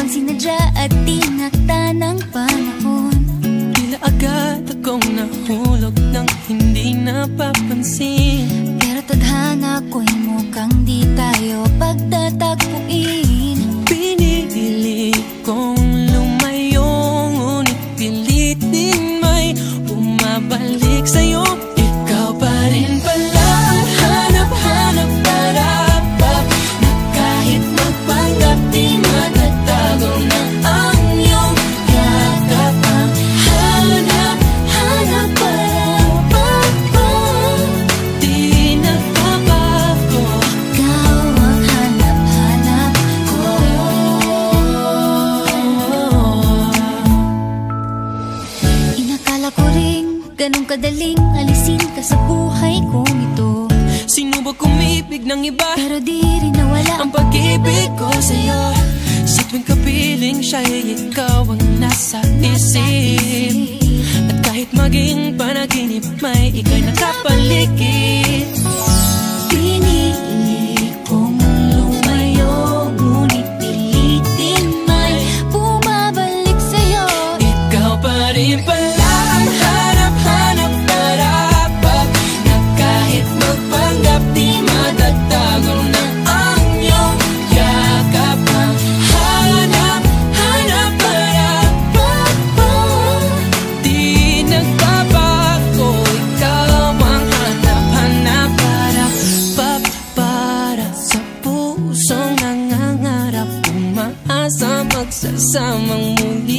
sinadya at tinakda ng panahon. Tila agad akong nahulog ng hindi napapansin, pero tadhana ko'y mukhang di tayo pagtatagpuin. pinili kong lumayo, ngunit pilit din may bumabalik sa'yo. Ikaw pa rin pala ang hanap-hanap para na kahit magpanggap di matatago na ang iyong yakap. Ang hanap-hanap para di nagbabago. Ikaw ang hanap-hanap ko. Inakala ko rin ganun kadaling alisin ka sa buhay kong ito. Sinubok umibig ng iba, pero di rin nawala ang pag-ibig ko sa'yo. Sa tuwing kapiling siya'y ikaw ang nasa isip, at kahit maging panaginip may ika'y nakapaligid. Pinili kong lumayo, ngunit pilitin may bumabalik sa'yo. Ikaw pa rin pala ang hanap-hanap para na kahit magpanggap di matatago na ang iyong yakap. Ang hanap-hanap para di nagbabago. Ikaw ang hanap-hanap para sa pusong nangangarap, umaasa magsasamang muli.